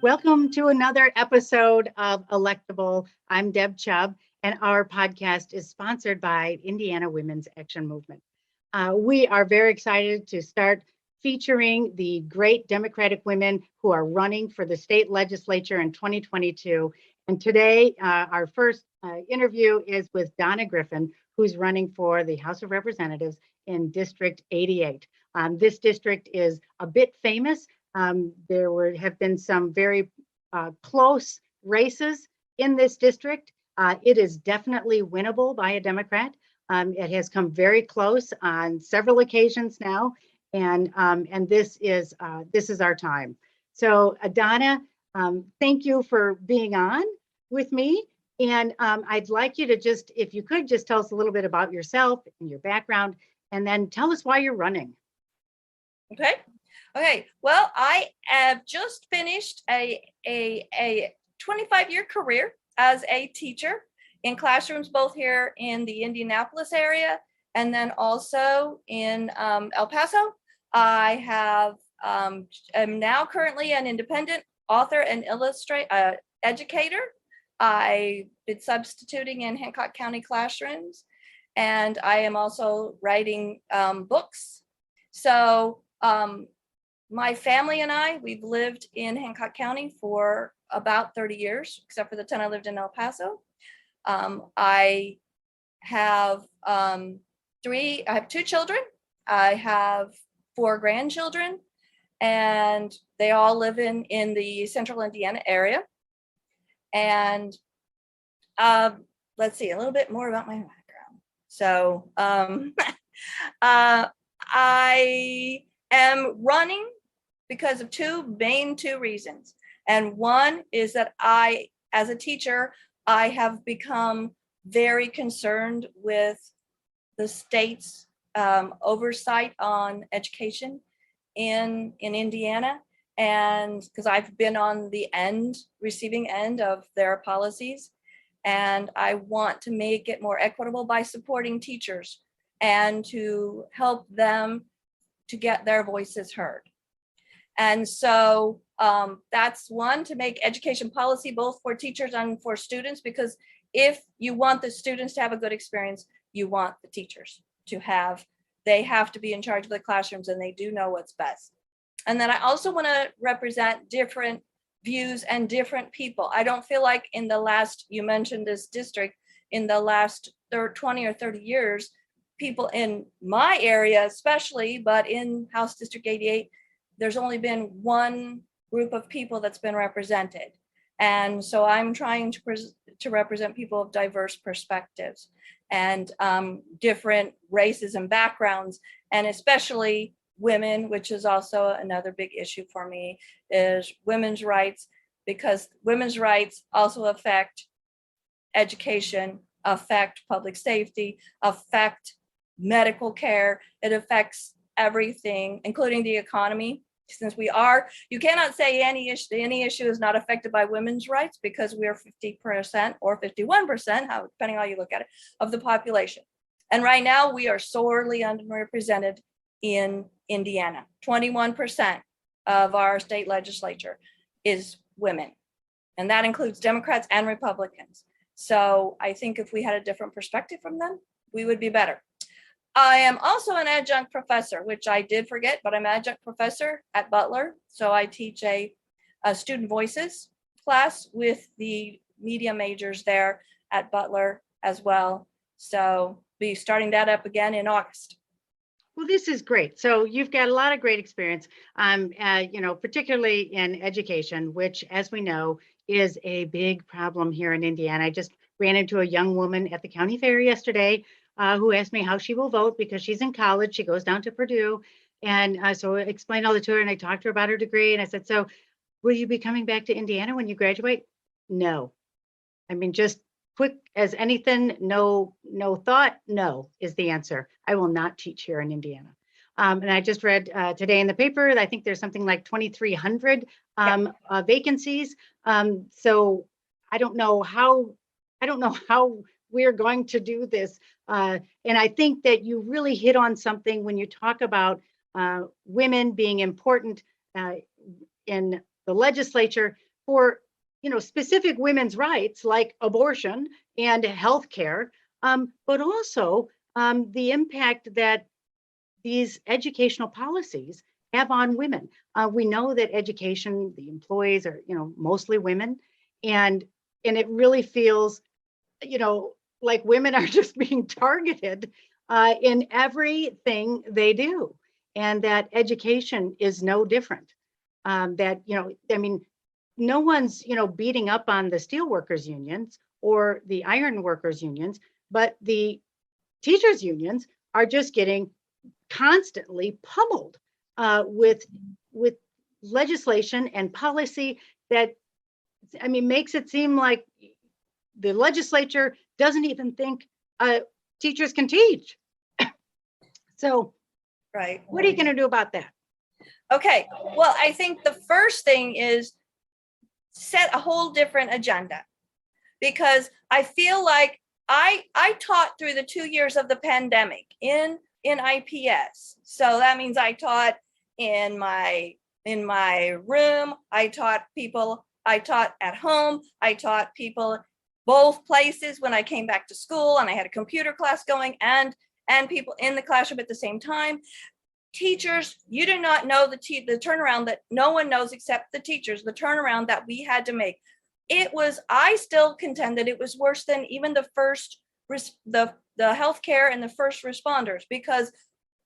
Welcome to another episode of Electable. I'm Deb Chubb, and our podcast is sponsored by Indiana Women's Action Movement. We are very excited to start featuring the great Democratic women who are running for the state legislature in 2022. And today, our first interview is with Donna Griffin, who's running for the House of Representatives in District 88. This district is a bit famous. Have been some very close races in this district. It is definitely winnable by a Democrat. It has come very close on several occasions now, and this is our time. So, Donna, thank you for being on with me. And I'd like you to just, if you could, just tell us a little bit about yourself and your background, and then tell us why you're running. Okay. Well, I have just finished a 25-year career as a teacher in classrooms, both here in the Indianapolis area and then also in El Paso. I have am now currently an independent author and educator. I did substituting in Hancock County classrooms, and I am also writing books. So my family and we've lived in Hancock County for about 30 years, except for the 10 I lived in El Paso. I have two children. I have 4 grandchildren, and they all live in the central Indiana area. And let's see, a little bit more about my background. So I am running because of two reasons. And one is that as a teacher, I have become very concerned with the state's oversight on education in Indiana. And because I've been on the receiving end of their policies, and I want to make it more equitable by supporting teachers and to help them to get their voices heard. And so that's one, to make education policy both for teachers and for students, because if you want the students to have a good experience, you want the teachers they have to be in charge of the classrooms, and they do know what's best. And then I also want to represent different views and different people. I don't feel like you mentioned this district, in the last 20 or 30 years, people in my area especially, but in House District 88, there's only been one group of people that's been represented. And so I'm trying to represent people of diverse perspectives and different races and backgrounds, and especially women, which is also another big issue for me, is women's rights, because women's rights also affect education, affect public safety, affect medical care. It affects everything, including the economy. Since you cannot say any issue is not affected by women's rights, because we are 50% or 51%, depending on how you look at it, of the population. And right now we are sorely underrepresented in Indiana. 21% of our state legislature is women, and that includes Democrats and Republicans. So I think if we had a different perspective from them, we would be better. I am also an adjunct professor, which I did forget, but I'm an adjunct professor at Butler. So I teach a student voices class with the media majors there at Butler as well. So be starting that up again in August. Well, this is great. So you've got a lot of great experience, particularly in education, which, as we know, is a big problem here in Indiana. I just ran into a young woman at the county fair yesterday who asked me how she will vote because she's in college. She goes down to Purdue. And so I explained all that to her, and I talked to her about her degree. And I said, so will you be coming back to Indiana when you graduate? No. I mean, just quick as anything, no thought, no is the answer. I will not teach here in Indiana. And I just read today in the paper that I think there's something like 2,300 vacancies. So I don't know how we're going to do this. And I think that you really hit on something when you talk about women being important in the legislature, for, specific women's rights like abortion and healthcare, but also the impact that these educational policies have on women. We know that education, the employees are, mostly women, and it really feels, like women are just being targeted in everything they do, and that education is no different. That, I mean, no one's, beating up on the steelworkers unions or the iron workers unions, but the teachers unions are just getting constantly pummeled with legislation and policy that, makes it seem like the legislature doesn't even think teachers can teach. So, Right. what are you going to do about that? Okay. Well, I think the first thing is set a whole different agenda, because I feel like I taught through the 2 years of the pandemic in IPS. So that means I taught in my room, I taught at home, I taught people both places when I came back to school, and I had a computer class going and people in the classroom at the same time. Teachers, you do not know the turnaround that no one knows except the teachers, the turnaround that we had to make. I still contend that it was worse than even the healthcare and the first responders, because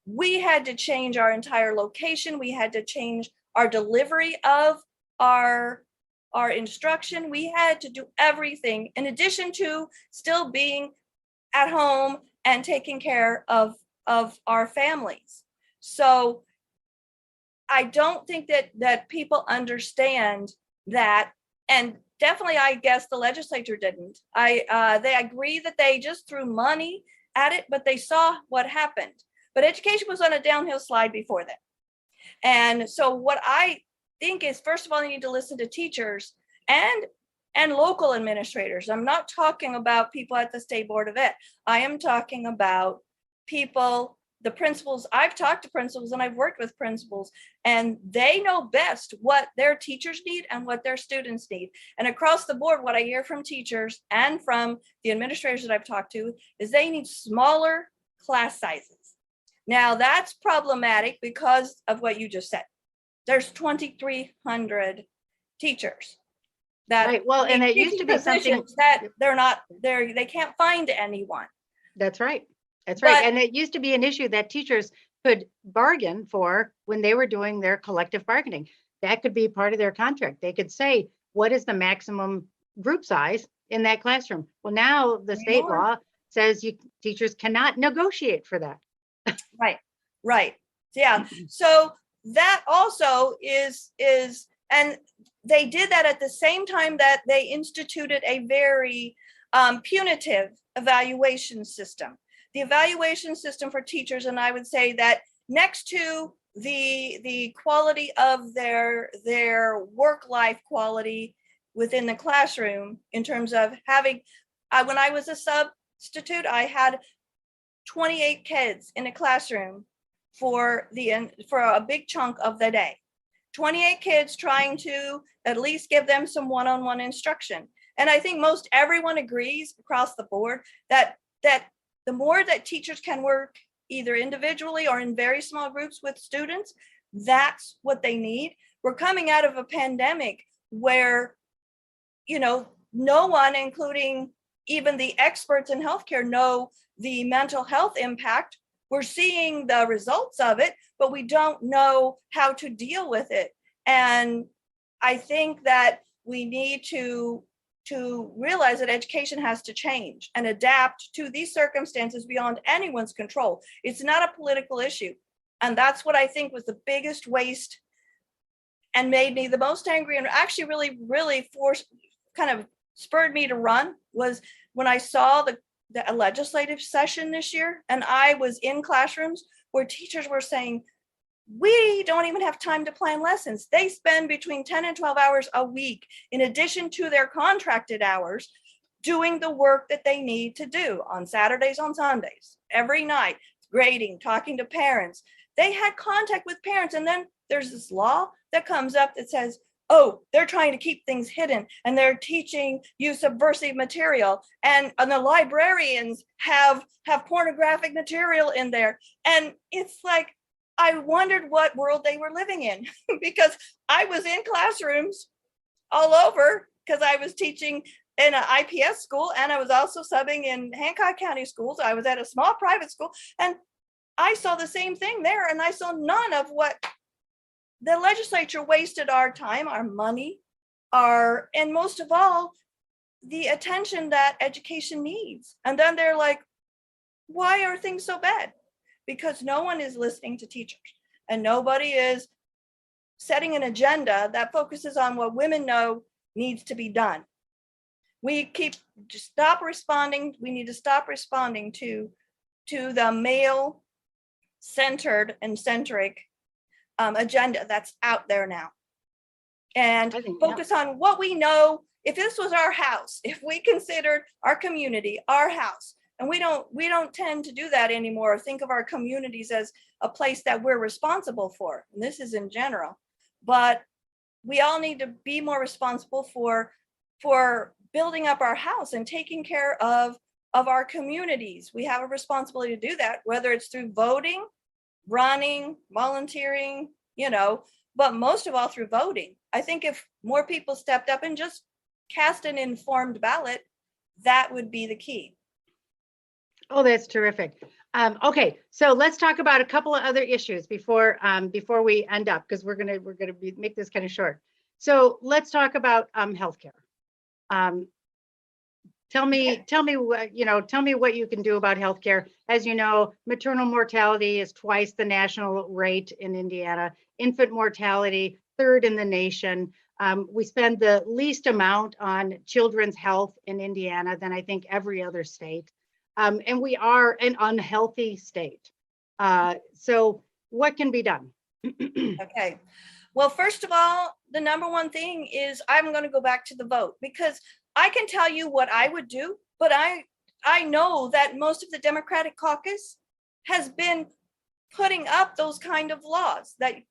we had to change our entire location. We had to change our delivery of our instruction. We had to do everything in addition to still being at home and taking care of our families. So I don't think that people understand that, and definitely, I guess the legislature didn't. They agree that they just threw money at it, but they saw what happened. But education was on a downhill slide before that. And so what I think is, first of all, you need to listen to teachers and local administrators. I'm not talking about people at the State Board of Ed. I am talking about people, the principals. I've talked to principals and I've worked with principals, and they know best what their teachers need and what their students need. And across the board, what I hear from teachers and from the administrators that I've talked to is they need smaller class sizes. Now that's problematic because of what you just said. There's 2,300 teachers that, right. Well, and it used to be something that they can't find anyone. That's right. That's right. And it used to be an issue that teachers could bargain for when they were doing their collective bargaining. That could be part of their contract. They could say, what is the maximum group size in that classroom? Well, now the state law says teachers cannot negotiate for that. Right. Yeah. So that also is, and they did that at the same time that they instituted a very punitive evaluation system. The evaluation system for teachers, and I would say that next to the quality of their work-life quality within the classroom, in terms of having, when I was a substitute, I had 28 kids in a classroom for a big chunk of the day. 28 kids, trying to at least give them some one-on-one instruction. And I think most everyone agrees across the board that the more that teachers can work either individually or in very small groups with students, that's what they need. We're coming out of a pandemic where, no one, including even the experts in healthcare, know the mental health impact. We're seeing the results of it, but we don't know how to deal with it. And I think that we need to realize that education has to change and adapt to these circumstances beyond anyone's control. It's not a political issue. And that's what I think was the biggest waste and made me the most angry, and actually really spurred me to run, was when I saw the legislative session this year, and I was in classrooms where teachers were saying, we don't even have time to plan lessons. They spend between 10 and 12 hours a week, in addition to their contracted hours, doing the work that they need to do on Saturdays, on Sundays, every night, grading, talking to parents. They had contact with parents. And then there's this law that comes up that says, oh, they're trying to keep things hidden and they're teaching you subversive material, and the librarians have pornographic material in there. And it's like, I wondered what world they were living in because I was in classrooms all over because I was teaching in an IPS school and I was also subbing in Hancock County schools. I was at a small private school and I saw the same thing there, and I saw none of what the legislature wasted our time, our money, and most of all, the attention that education needs. And then they're like, why are things so bad? Because no one is listening to teachers and nobody is setting an agenda that focuses on what women know needs to be done. We need to stop responding to the male centered and centric agenda that's out there now, and focus on what we know. If this was our house, if we considered our community our house, and we don't tend to do that anymore, think of our communities as a place that we're responsible for, and this is in general, but we all need to be more responsible for building up our house and taking care of our communities. We have a responsibility to do that, whether it's through voting, running, volunteering, but most of all through voting. I think if more people stepped up and just cast an informed ballot, that would be the key. Oh, that's terrific. Okay, so let's talk about a couple of other issues before we end up, because we're gonna make this kind of short. So let's talk about healthcare. Tell me what you can do about healthcare. As you know, maternal mortality is twice the national rate in Indiana. Infant mortality, third in the nation. We spend the least amount on children's health in Indiana than I think every other state. And we are an unhealthy state. So what can be done? Okay. Well, first of all, the number one thing is I'm going to go back to the vote, because I can tell you what I would do, but I know that most of the Democratic caucus has been putting up those kind of laws that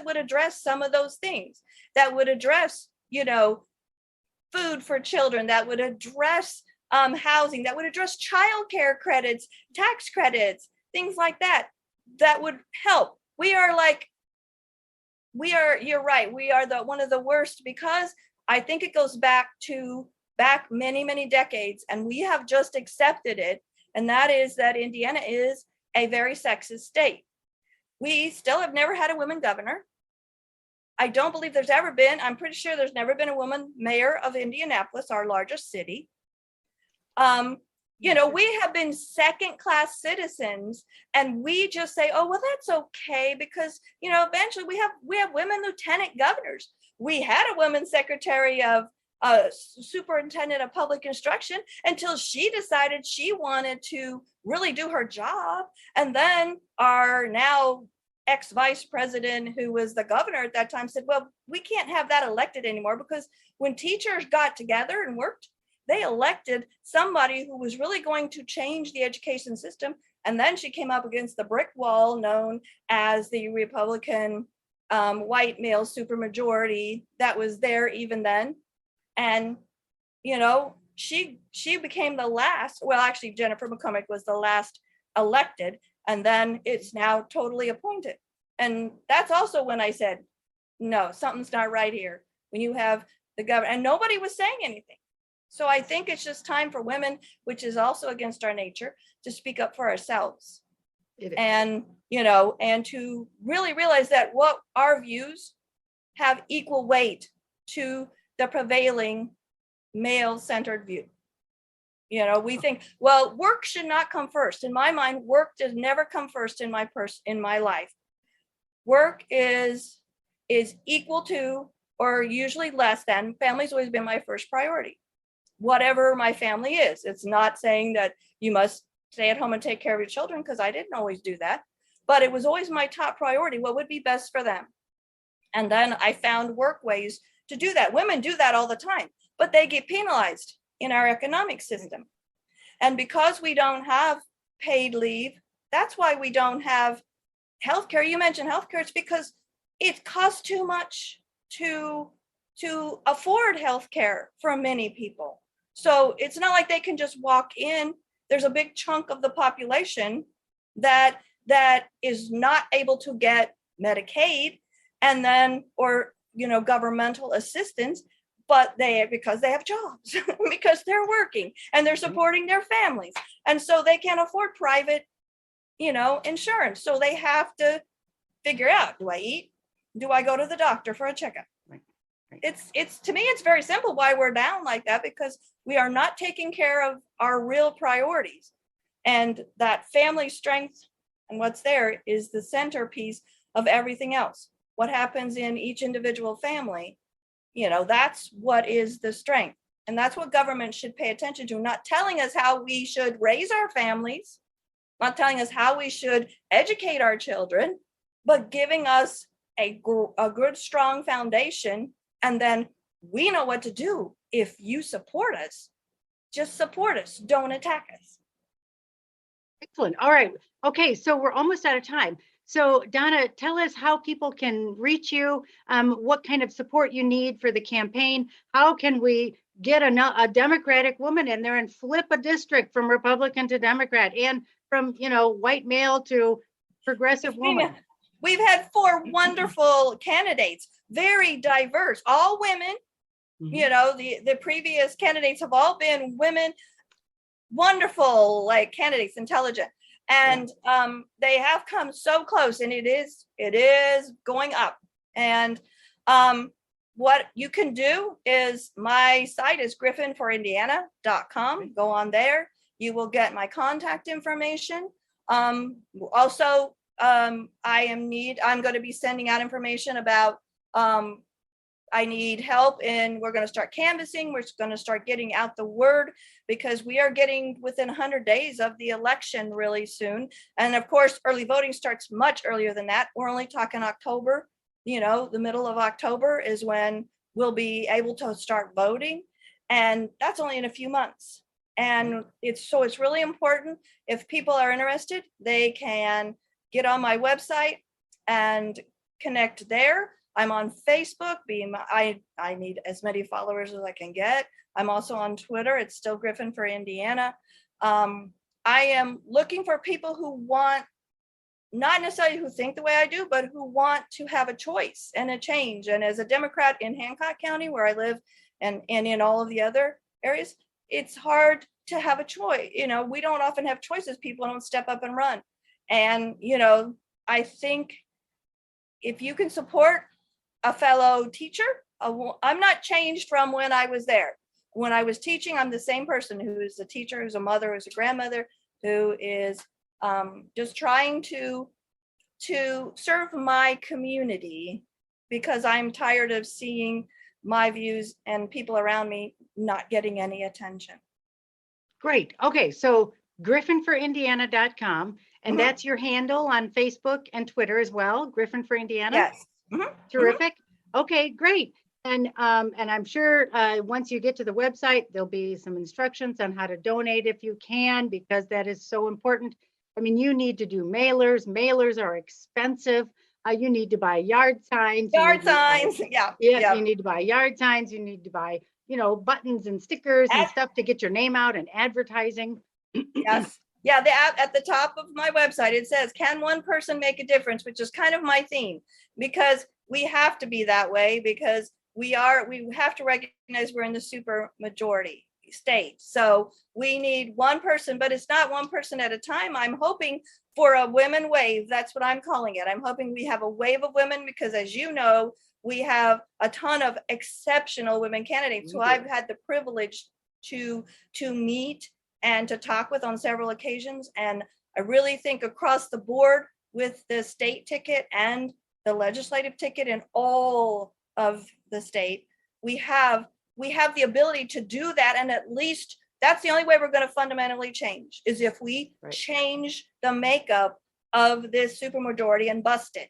would address some of those things, that would address, food for children, that would address housing, that would address childcare credits, tax credits, things like that, that would help. You're right. We are one of the worst, because I think it goes back many, many decades, and we have just accepted it. And that is that Indiana is a very sexist state. We still have never had a woman governor. I don't believe there's ever been, I'm pretty sure there's never been a woman mayor of Indianapolis, our largest city. We have been second-class citizens, and we just say, oh, well, that's okay, because, eventually we have women lieutenant governors. We had a woman secretary of superintendent of public instruction until she decided she wanted to really do her job. And then our now ex-vice president, who was the governor at that time, said, well, we can't have that elected anymore, because when teachers got together and worked, they elected somebody who was really going to change the education system. And then she came up against the brick wall known as the Republican white male supermajority that was there even then. And, she became the last, well, actually, Jennifer McCormick was the last elected, and then it's now totally appointed. And that's also when I said, no, something's not right here. When you have the governor, and nobody was saying anything. So I think it's just time for women, which is also against our nature, to speak up for ourselves. And, and to really realize that what our views have equal weight to the prevailing male-centered view. We think, well, work should not come first. In my mind, work does never come first in my life. Work is equal to, or usually less than, family's always been my first priority. Whatever my family is. It's not saying that you must stay at home and take care of your children, because I didn't always do that, but it was always my top priority. What would be best for them? And then I found work ways to do that. Women do that all the time, but they get penalized in our economic system. And because we don't have paid leave, that's why we don't have healthcare. You mentioned healthcare. It's because it costs too much to to afford health care for many people. So it's not like they can just walk in. There's a big chunk of the population that is not able to get Medicaid and then, or, governmental assistance, but because they have jobs, because they're working and they're supporting their families. And so they can't afford private, insurance. So they have to figure out, do I eat? Do I go to the doctor for a checkup? It's to me, it's very simple why we're down like that, because we are not taking care of our real priorities. And that family strength and what's there is the centerpiece of everything else. What happens in each individual family, that's what is the strength. And that's what government should pay attention to, not telling us how we should raise our families, not telling us how we should educate our children, but giving us a good, strong foundation. And then we know what to do. If you support us, just support us. Don't attack us. Excellent. All right. Okay. So we're almost out of time. So Donna, tell us how people can reach you, what kind of support you need for the campaign. How can we get a Democratic woman in there and flip a district from Republican to Democrat, and from, white male to progressive woman? We've had 4 wonderful candidates, very diverse, all women. The previous candidates have all been women, wonderful, like candidates, intelligent. And they have come so close, and it is going up. And what you can do is, my site is griffinforindiana.com. Go on there. You will get my contact information. Also, I'm going to be sending out information about, I need help, and we're going to start canvassing. We're going to start getting out the word, because we are getting within 100 days of the election really soon. And of course, early voting starts much earlier than that. We're only talking October, the middle of October is when we'll be able to start voting. And that's only in a few months. And it's really important. If people are interested, they can get on my website and connect there. I'm on Facebook. I need as many followers as I can get. I'm also on Twitter. It's still Griffin for Indiana. I am looking for people who want, not necessarily who think the way I do, but who want to have a choice and a change. And as a Democrat in Hancock County, where I live, and in all of the other areas, it's hard to have a choice. We don't often have choices. People don't step up and run. And, I think if you can support a fellow teacher, I'm not changed from when I was there. When I was teaching, I'm the same person who is a teacher, who's a mother, who's a grandmother, who is just trying to serve my community, because I'm tired of seeing my views and people around me not getting any attention. Great. Okay. So griffinforindiana.com, and that's your handle on Facebook and Twitter as well, Griffin for Indiana? Yes. Terrific. Okay, great. And I'm sure once you get to the website, there'll be some instructions on how to donate if you can, because that is so important. I mean, you need to do mailers. Mailers are expensive. You need to buy yard signs. Yeah. Yeah, you need to buy yard signs. You need to buy, buttons and stickers and stuff to get your name out, and advertising. Yes. Yeah, at the top of my website, it says, can one person make a difference? Which is kind of my theme, because we have to be that way, because we have to recognize we're in the super majority state. So we need one person, but it's not one person at a time. I'm hoping for a women wave. That's what I'm calling it. I'm hoping we have a wave of women, because as you know, we have a ton of exceptional women candidates who I've had the privilege to meet and to talk with on several occasions. And I really think across the board, with the state ticket and the legislative ticket in all of the state, we have the ability to do that. And at least that's the only way we're going to fundamentally change, is if we change the makeup of this supermajority and bust it.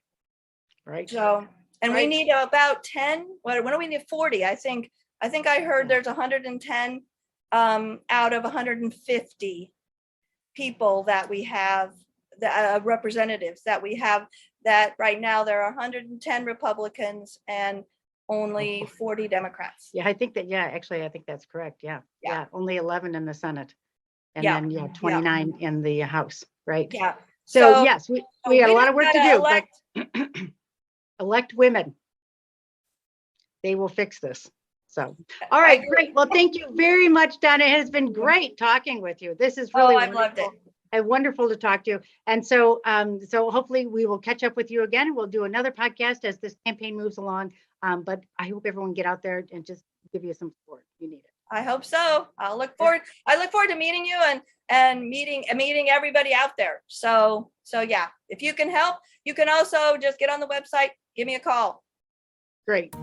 Right. So, and we need about 10, when do we need 40? I think I heard there's 110 out of 150 people that we have, the representatives that we have, that right now there are 110 Republicans and only 40 Democrats. Yeah, I think that, yeah, actually, I think that's correct. Yeah. Yeah. Yeah. Only 11 in the Senate. And Yeah. then, 29 in the House, right? Yeah. So yes, we got a lot just of work to gotta do, elect- but elect women. They will fix this. So, all I right, agree. great. Well, thank you very much, Donna. It has been great talking with you. This is really I've loved it. wonderful and wonderful to talk to you. And so, so hopefully we will catch up with you again. We'll do another podcast as this campaign moves along. But I hope everyone get out there and just give you some support. You need it. I hope so. I look forward to meeting you and meeting everybody out there. So yeah, if you can help, you can also just get on the website, give me a call. Great.